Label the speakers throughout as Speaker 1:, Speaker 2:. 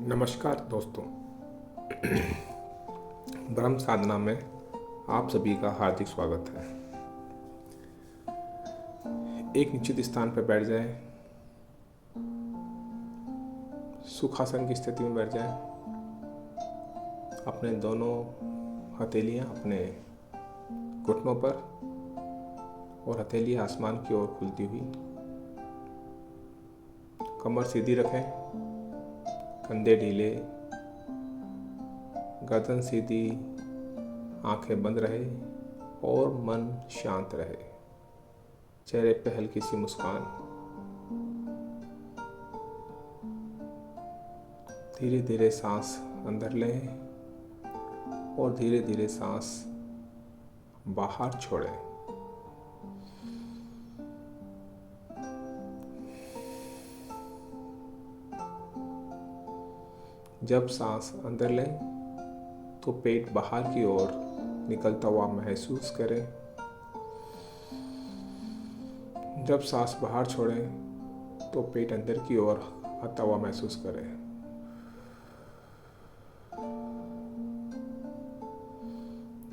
Speaker 1: नमस्कार दोस्तों। ब्रह्म साधना में आप सभी का हार्दिक स्वागत है। एक निश्चित स्थान पर बैठ जाएं, सुखासन की स्थिति में बैठ जाएं। अपने दोनों हथेलियां अपने घुटनों पर और हथेलियां आसमान की ओर खुलती हुई। कमर सीधी रखें, कंधे ढीले, गर्दन सीधी, आंखें बंद रहे और मन शांत रहे। चेहरे पे हल्की सी मुस्कान। धीरे धीरे सांस अंदर लें और धीरे धीरे सांस बाहर छोड़ें। जब सांस अंदर लें तो पेट बाहर की ओर निकलता हुआ महसूस करें। जब सांस बाहर छोड़ें तो पेट अंदर की ओर आता हुआ महसूस करें।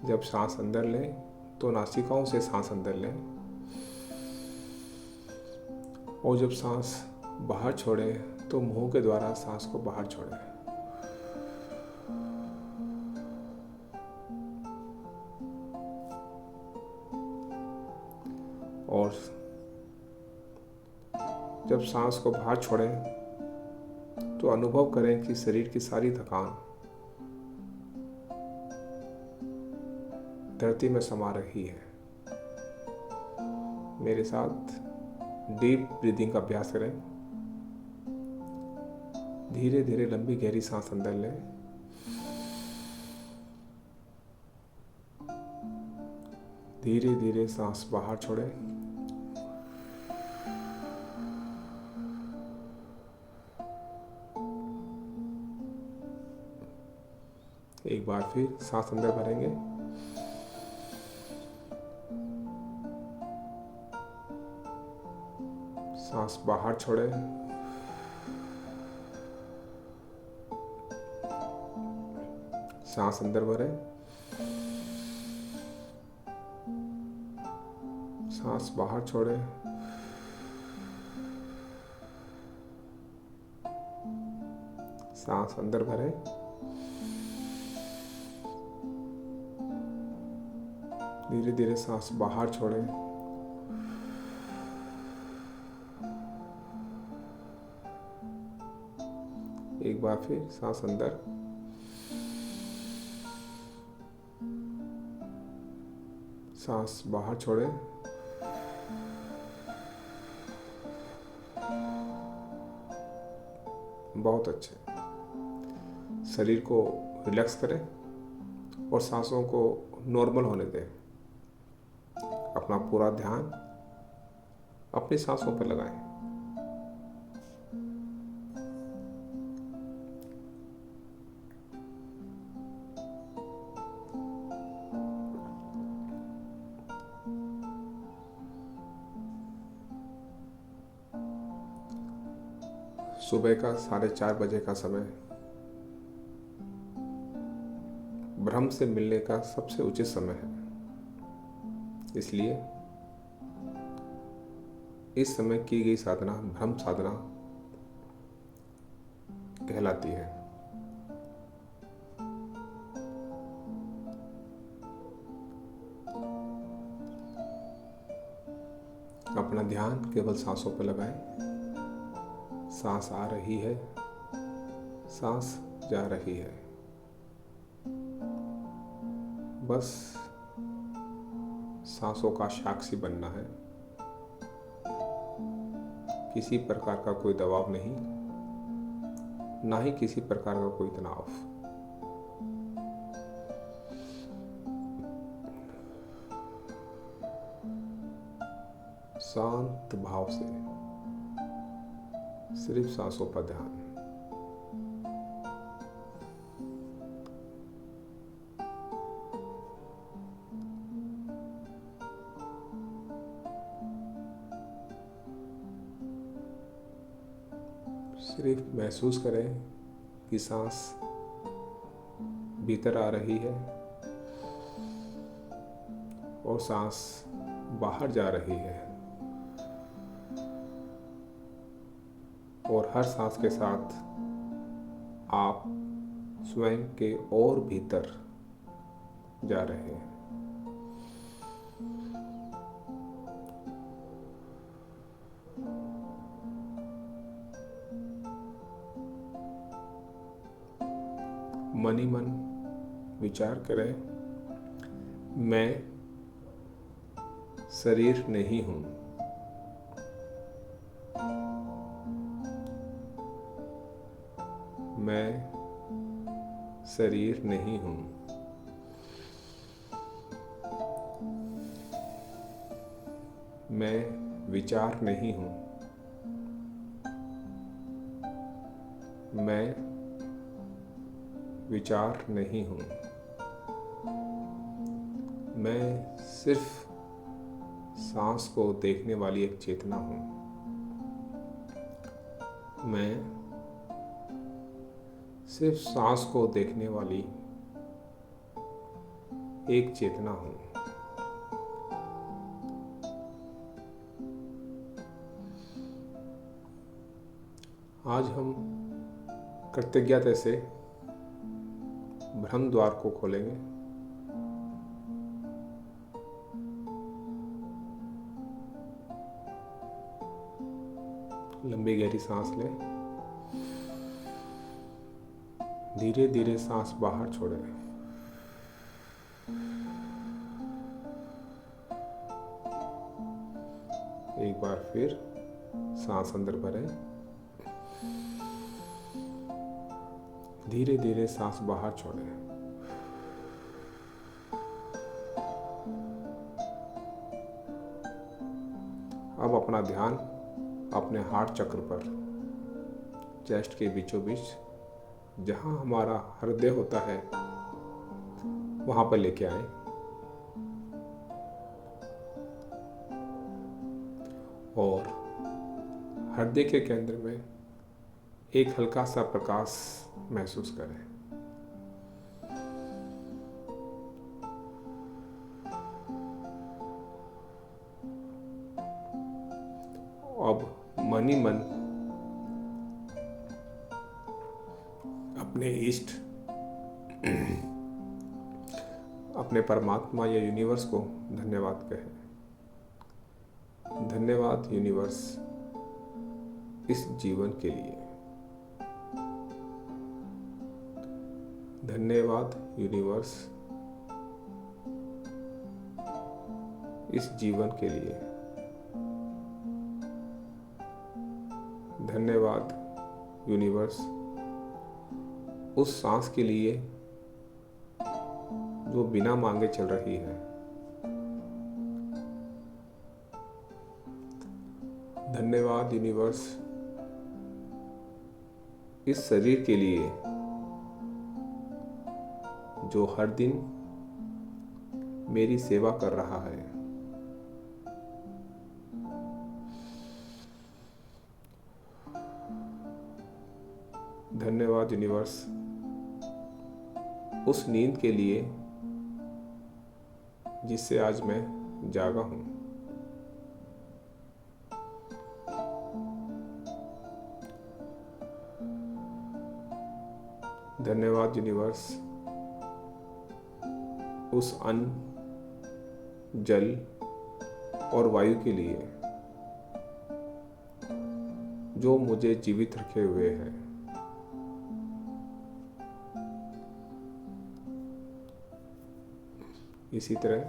Speaker 1: जब सांस अंदर लें तो नासिकाओं से सांस अंदर लें और जब सांस बाहर छोड़ें तो मुंह के द्वारा सांस को बाहर छोड़ें। और जब सांस को बाहर छोड़ें तो अनुभव करें कि शरीर की सारी थकान धरती में समा रही है। मेरे साथ डीप ब्रीदिंग का अभ्यास करें। धीरे धीरे लंबी गहरी सांस अंदर लें। धीरे धीरे सांस बाहर छोड़ें। एक बार फिर सांस अंदर भरेंगे। सांस बाहर छोड़ें। सांस अंदर भरें। सांस बाहर छोड़ें। सांस अंदर भरें। धीरे धीरे सांस बाहर छोड़ें। एक बार फिर सांस अंदर। सांस बाहर छोड़ें। बहुत अच्छे। शरीर को रिलैक्स करें और सांसों को नॉर्मल होने दें। अपना पूरा ध्यान अपनी सांसों पर लगाएं। सुबह का 4:30 का समय ब्रह्म से मिलने का सबसे उचित समय है। इसलिए इस समय की गई साधना ब्रह्म साधना कहलाती है। अपना ध्यान केवल सांसों पर लगाएं। सांस आ रही है, सांस जा रही है। बस सांसों का साक्षी बनना है। किसी प्रकार का कोई दबाव नहीं, ना ही किसी प्रकार का कोई तनाव। शांत भाव से सिर्फ सांसों पर ध्यान। सिर्फ महसूस करें की सांस भीतर आ रही है और सांस बाहर जा रही है, और हर सांस के साथ आप स्वयं के और भीतर जा रहे हैं। मन ही मन विचार करें, मैं शरीर नहीं हूं। मैं शरीर नहीं हूं। मैं विचार नहीं हूं। मैं विचार नहीं हूं। मैं सिर्फ सांस को देखने वाली एक चेतना हूं। मैं सिर्फ सांस को देखने वाली एक चेतना हूं। आज हम कृतज्ञता से ब्रह्म द्वार को खोलेंगे। लंबी गहरी सांस लें। धीरे धीरे सांस बाहर छोड़ें। एक बार फिर सांस अंदर भरें। धीरे धीरे सांस बाहर छोड़ें। अब अपना ध्यान अपने हार्ट चक्र पर, चेस्ट के बीचों बीच, जहां हमारा हृदय होता है, वहां पर लेके आए। और हृदय के केंद्र में एक हल्का सा प्रकाश महसूस करें। अब मन ही मन अपने इष्ट, अपने परमात्मा या यूनिवर्स को धन्यवाद कहें। धन्यवाद यूनिवर्स इस जीवन के लिए। धन्यवाद यूनिवर्स इस जीवन के लिए। धन्यवाद यूनिवर्स उस सांस के लिए जो बिना मांगे चल रही है। धन्यवाद यूनिवर्स इस शरीर के लिए जो हर दिन मेरी सेवा कर रहा है। धन्यवाद यूनिवर्स उस नींद के लिए जिससे आज मैं जागा हूं। धन्यवाद यूनिवर्स उस अन्न, जल और वायु के लिए जो मुझे जीवित रखे हुए हैं। इसी तरह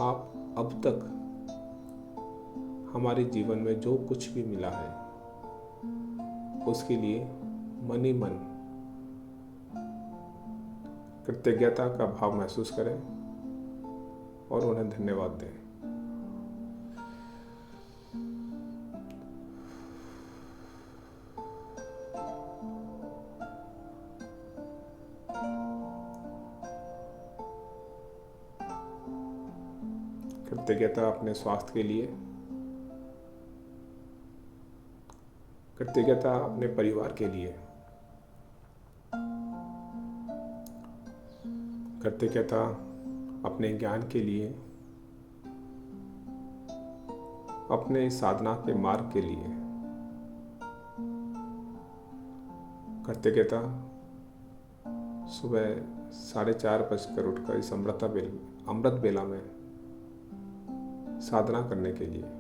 Speaker 1: आप अब तक हमारे जीवन में जो कुछ भी मिला है उसके लिए मन ही मन कृतज्ञता का भाव महसूस करें और उन्हें धन्यवाद दें। कृतज्ञता अपने स्वास्थ्य के लिए, कृतज्ञता अपने परिवार के लिए, कृतज्ञता अपने ज्ञान के लिए, अपने साधना के मार्ग के लिए, कृतज्ञता सुबह 4:30 उठकर इस अमृत बेला में साधना करने के लिए।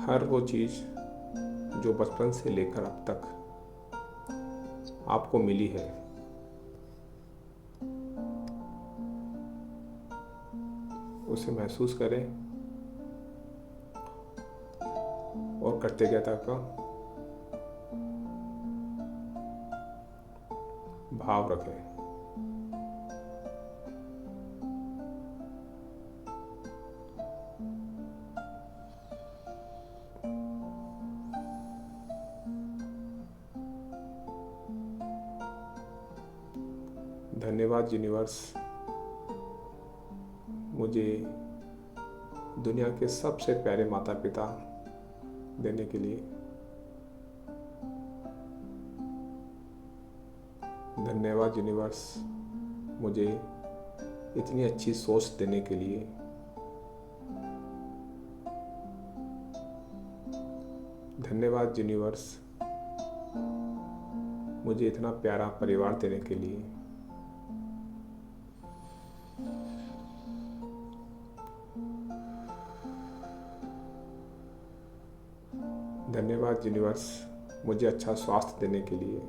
Speaker 1: हर वो चीज़ जो बचपन से लेकर अब तक आपको मिली है, उसे महसूस करें और कृतज्ञता का भाव रखें। धन्यवाद यूनिवर्स, मुझे दुनिया के सबसे प्यारे माता पिता देने के लिए। धन्यवाद यूनिवर्स, मुझे इतनी अच्छी सोच देने के लिए। धन्यवाद यूनिवर्स, मुझे इतना प्यारा परिवार देने के लिए। धन्यवाद यूनिवर्स, मुझे अच्छा स्वास्थ्य देने के लिए।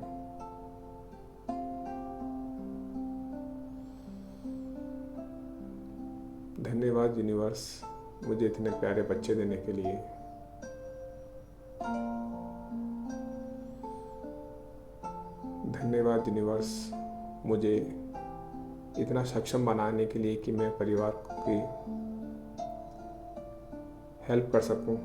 Speaker 1: धन्यवाद यूनिवर्स, मुझे इतने प्यारे बच्चे देने के लिए। धन्यवाद यूनिवर्स, मुझे इतना सक्षम बनाने के लिए कि मैं परिवार की हेल्प कर सकूं।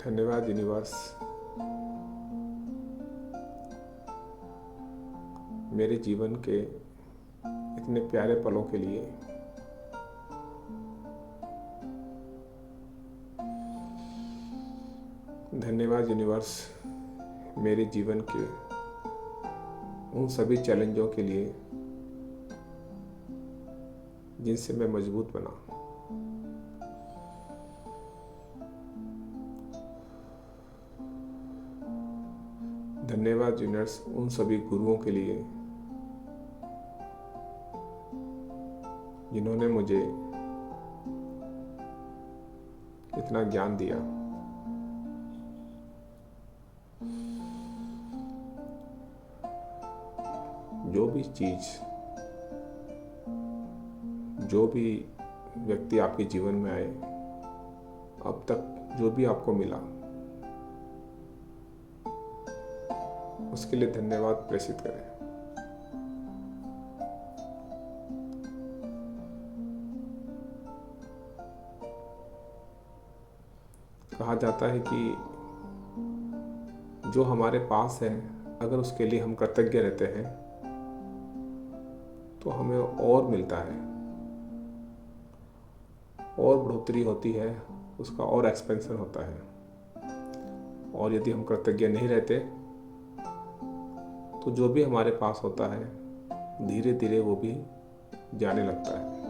Speaker 1: धन्यवाद यूनिवर्स, मेरे जीवन के इतने प्यारे पलों के लिए। धन्यवाद यूनिवर्स, मेरे जीवन के उन सभी चैलेंजों के लिए जिनसे मैं मजबूत बना। धन्यवाद यूनिवर्स, उन सभी गुरुओं के लिए जिन्होंने मुझे इतना ज्ञान दिया। जो भी चीज, जो भी व्यक्ति आपके जीवन में आए, अब तक जो भी आपको मिला, उसके लिए धन्यवाद प्रेषित करें। कहा जाता है कि जो हमारे पास है, अगर उसके लिए हम कृतज्ञ रहते हैं तो हमें और मिलता है, और बढ़ोतरी होती है, उसका और एक्सपेंशन होता है। और यदि हम कृतज्ञ नहीं रहते तो जो भी हमारे पास होता है, धीरे धीरे वो भी जाने लगता है।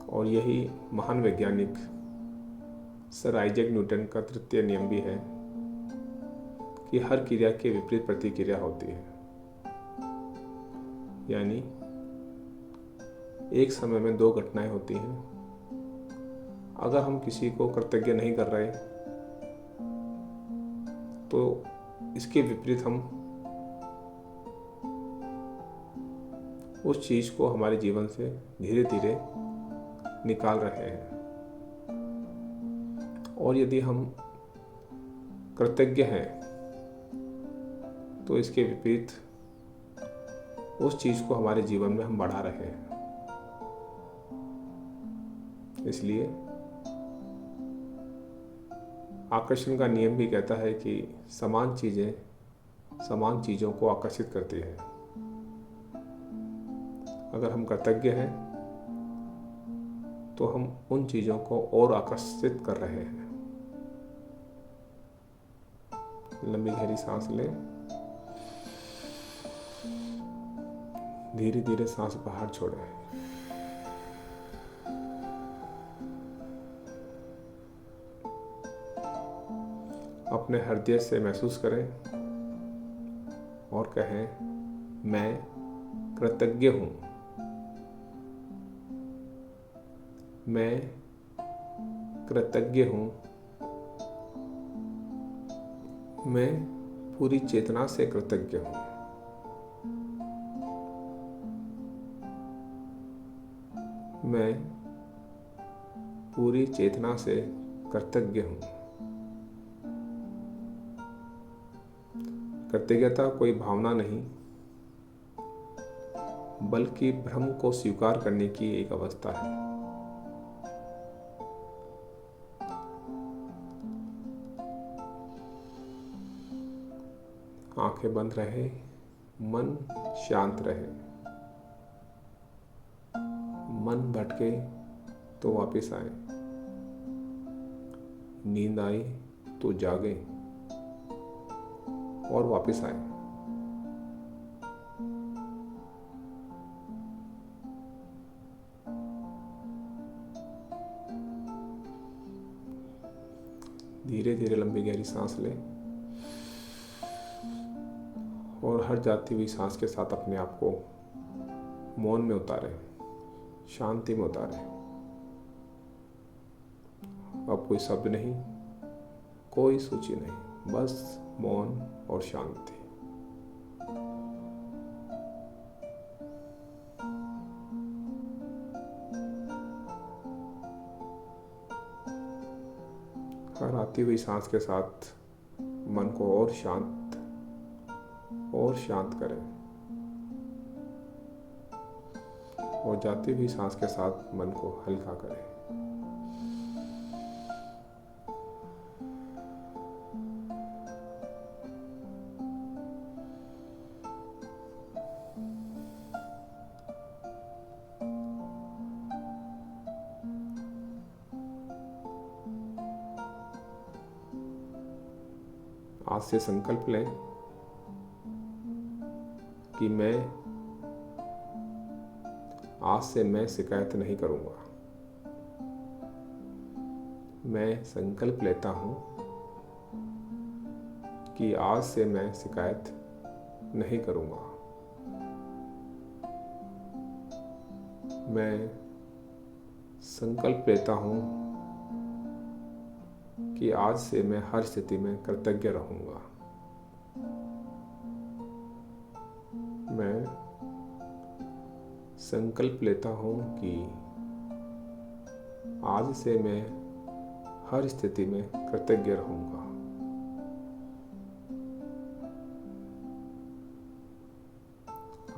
Speaker 1: और यही महान वैज्ञानिक सर आइजैक न्यूटन का तृतीय नियम भी है कि हर क्रिया के विपरीत प्रतिक्रिया होती है। यानी एक समय में दो घटनाएं होती हैं। अगर हम किसी को कृतज्ञ नहीं कर रहे तो इसके विपरीत हम उस चीज को हमारे जीवन से धीरे धीरे निकाल रहे हैं। और यदि हम कृतज्ञ हैं तो इसके विपरीत उस चीज़ को हमारे जीवन में हम बढ़ा रहे हैं। इसलिए आकर्षण का नियम भी कहता है कि समान चीज़ें समान चीज़ों को आकर्षित करती हैं। अगर हम कृतज्ञ हैं तो हम उन चीज़ों को और आकर्षित कर रहे हैं। लंबी गहरी सांस लें, धीरे धीरे सांस बाहर छोड़ें। अपने हृदय से महसूस करें और कहें, मैं कृतज्ञ हूँ। मैं कृतज्ञ हूँ। मैं पूरी चेतना से कृतज्ञ हूँ। मैं पूरी चेतना से कृतज्ञ हूँ। कृतज्ञता कोई भावना नहीं, बल्कि भ्रम को स्वीकार करने की एक अवस्था है। आंखें बंद रहे, मन शांत रहे। मन भटके तो वापस आए, नींद आई तो जागे और वापस आए। धीरे धीरे लंबी गहरी सांस लें और हर जाती हुई सांस के साथ अपने आप को मौन में उतारें, शांति में उतारें। अब कोई शब्द नहीं, कोई सूची नहीं, बस मौन और शांति। हर आती हुई सांस के साथ मन को और शांत करें और जाती हुई सांस के साथ मन को हल्का करें। आज से संकल्प लें कि आज से मैं शिकायत नहीं करूंगा। मैं संकल्प लेता हूं कि आज से मैं शिकायत नहीं करूंगा। मैं संकल्प लेता हूं कि आज से मैं हर स्थिति में कृतज्ञ रहूंगा। मैं संकल्प लेता हूं कि आज से मैं हर स्थिति में कृतज्ञ रहूंगा।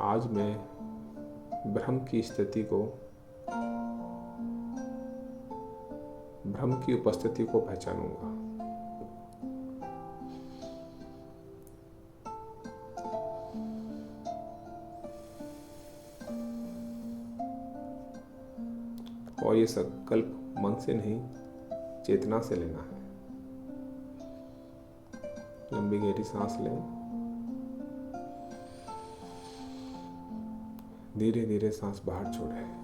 Speaker 1: आज मैं भ्रम की स्थिति को, भ्रम की उपस्थिति को पहचानूंगा। और ये संकल्प मन से नहीं, चेतना से लेना है। लंबी गहरी सांस लें, धीरे धीरे सांस बाहर छोड़ें।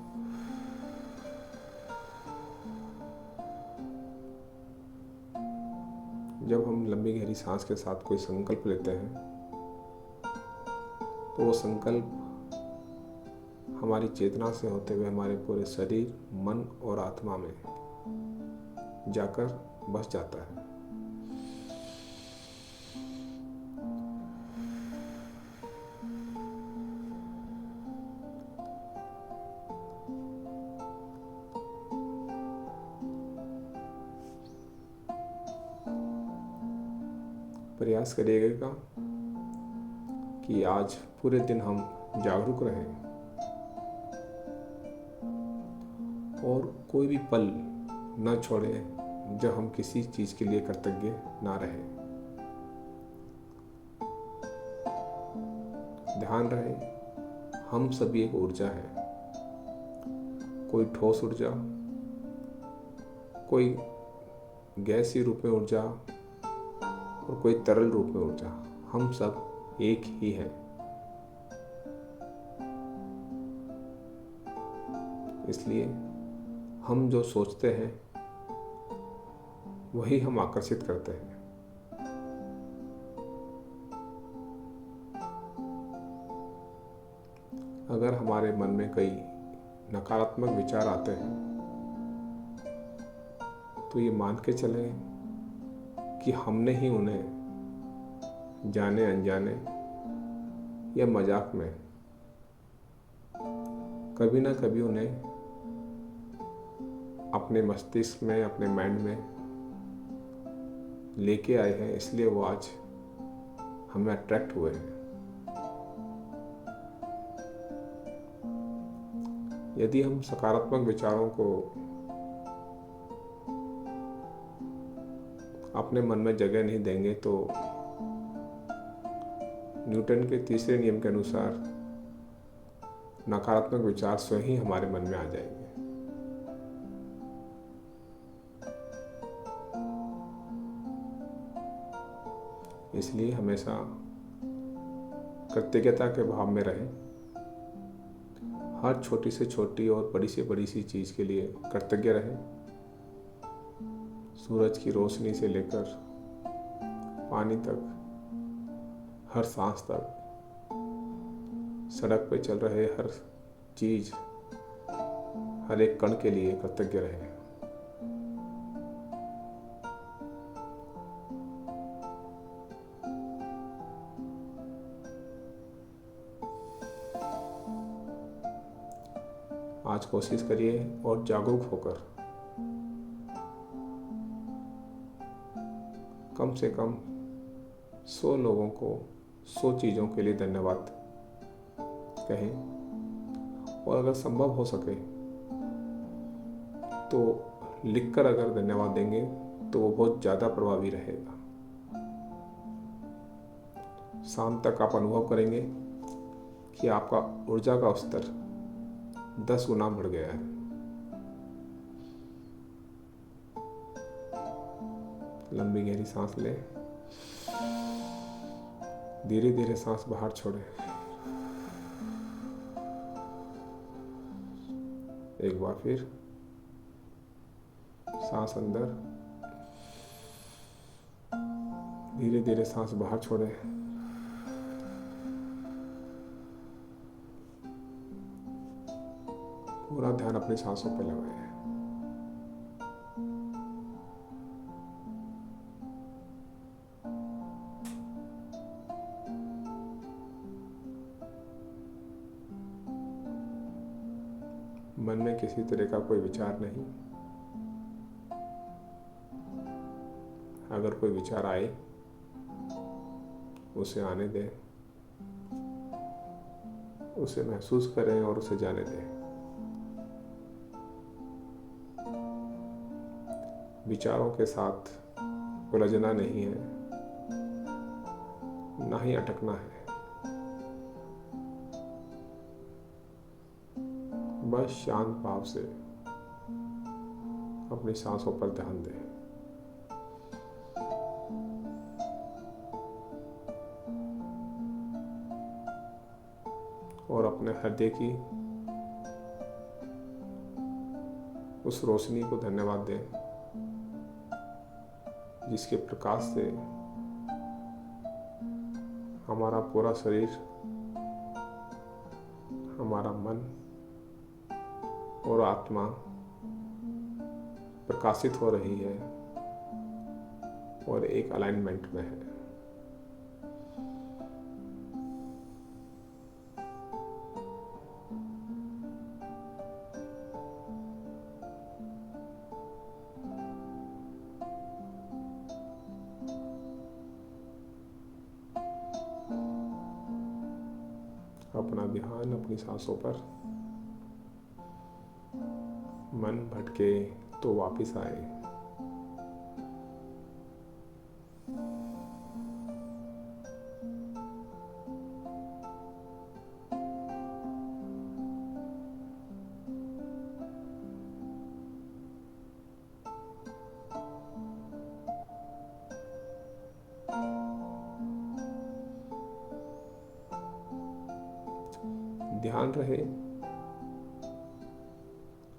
Speaker 1: जब हम लंबी गहरी सांस के साथ कोई संकल्प लेते हैं तो वो संकल्प हमारी चेतना से होते हुए हमारे पूरे शरीर, मन और आत्मा में जाकर बस जाता है। प्रयास करिएगा कि आज पूरे दिन हम जागरूक रहें और कोई भी पल न छोड़ें जब हम किसी चीज़ के लिए कृतज्ञ ना रहें। ध्यान रहे, हम सभी एक ऊर्जा है, कोई ठोस ऊर्जा, कोई गैसीय रूप में ऊर्जा और कोई तरल रूप में ऊर्जा। हम सब एक ही हैं। इसलिए हम जो सोचते हैं वही हम आकर्षित करते हैं। अगर हमारे मन में कई नकारात्मक विचार आते हैं तो ये मान के चलें कि हमने ही उन्हें जाने अनजाने या मजाक में कभी ना कभी उन्हें अपने मस्तिष्क में, अपने माइंड में लेके आए हैं, इसलिए वो आज हमें अट्रैक्ट हुए हैं। यदि हम सकारात्मक विचारों को अपने मन में जगह नहीं देंगे तो न्यूटन के तीसरे नियम के अनुसार नकारात्मक विचार स्वयं ही हमारे मन में आ जाएंगे। इसलिए हमेशा कृतज्ञता के भाव में रहें। हर छोटी से छोटी और बड़ी से बड़ी सी चीज़ के लिए कृतज्ञ रहें। सूरज की रोशनी से लेकर पानी तक, हर सांस तक, सड़क पर चल रहे हर चीज़, हर एक कण के लिए कृतज्ञ रहें। आज कोशिश करिए और जागरूक होकर कम से कम 100 लोगों को 100 चीज़ों के लिए धन्यवाद कहें, और अगर संभव हो सके तो लिखकर अगर धन्यवाद देंगे तो वो बहुत ज़्यादा प्रभावी रहेगा। शाम तक आप अनुभव करेंगे कि आपका ऊर्जा का स्तर 10 गुना बढ़ गया है। लंबी गहरी सांस लें, धीरे धीरे सांस बाहर छोड़ें। एक बार फिर सांस अंदर, धीरे धीरे सांस बाहर छोड़ें। पूरा ध्यान अपनी सांसों पर लगाएं। मन में किसी तरह का कोई विचार नहीं। अगर कोई विचार आए उसे आने दें, उसे महसूस करें और उसे जाने दें। विचारों के साथ उलझना नहीं है, ना ही अटकना है। बस शांत भाव से अपनी सांसों पर ध्यान दें। और अपने हृदय की उस रोशनी को धन्यवाद दें जिसके प्रकाश से हमारा पूरा शरीर, हमारा मन और आत्मा प्रकाशित हो रही है और एक अलाइनमेंट में है। अपना ध्यान अपनी सांसों पर। मन भटके तो वापस आए। ध्यान रहे,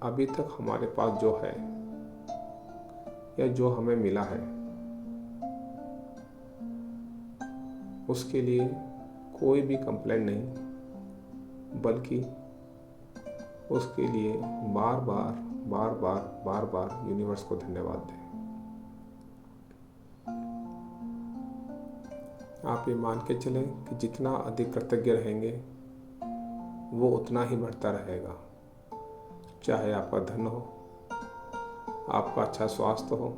Speaker 1: अभी तक हमारे पास जो है या जो हमें मिला है उसके लिए कोई भी कंप्लेंट नहीं, बल्कि उसके लिए बार बार बार बार बार बार यूनिवर्स को धन्यवाद दें। आप ये मान के चलें कि जितना अधिक कृतज्ञ रहेंगे वो उतना ही बढ़ता रहेगा। चाहे आपका धन हो, आपका अच्छा स्वास्थ्य हो,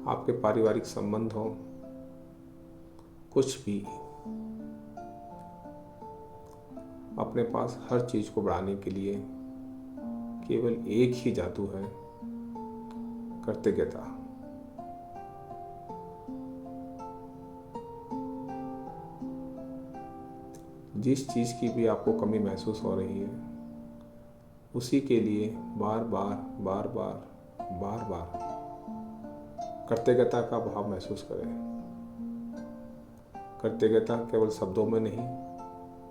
Speaker 1: आपके पारिवारिक संबंध हो, कुछ भी, अपने पास हर चीज को बढ़ाने के लिए केवल एक ही जादू है, कृतज्ञता। जिस चीज की भी आपको कमी महसूस हो रही है उसी के लिए बार बार बार बार बार बार कृतज्ञता का भाव महसूस करें। कृतज्ञता केवल शब्दों में नहीं,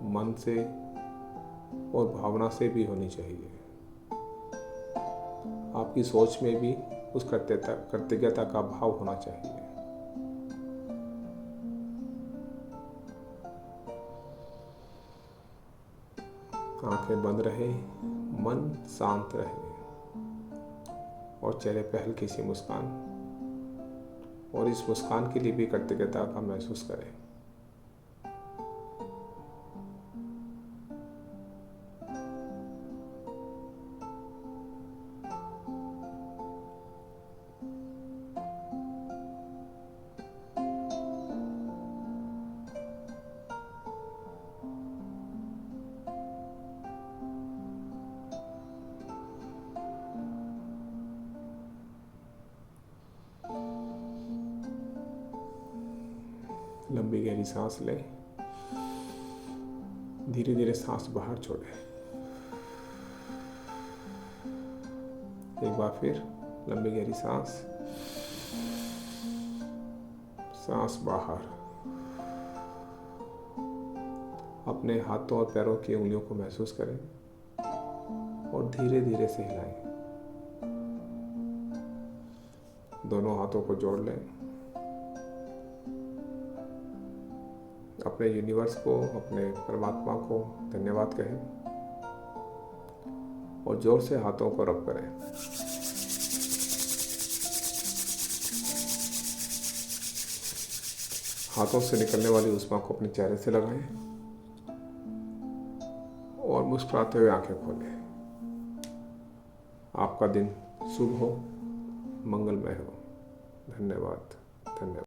Speaker 1: मन से और भावना से भी होनी चाहिए। आपकी सोच में भी उस कृतज्ञता का भाव होना चाहिए। आंखें बंद रहे, मन शांत रहे और चेहरे पे हल्की सी मुस्कान, और इस मुस्कान के लिए भी कृतज्ञता का महसूस करें। लंबी गहरी सांस लें, धीरे धीरे सांस बाहर छोड़ें। एक बार फिर लंबी गहरी सांस, सांस बाहर। अपने हाथों और पैरों की उंगलियों को महसूस करें और धीरे धीरे से हिलाएं। दोनों हाथों को जोड़ लें। अपने यूनिवर्स को, अपने परमात्मा को धन्यवाद कहें और जोर से हाथों को रब करें। हाथों से निकलने वाली ऊष्मा को अपने चेहरे से लगाएं और मुस्कुराते हुए आंखें खोलें। आपका दिन शुभ हो, मंगलमय हो। धन्यवाद, धन्यवाद।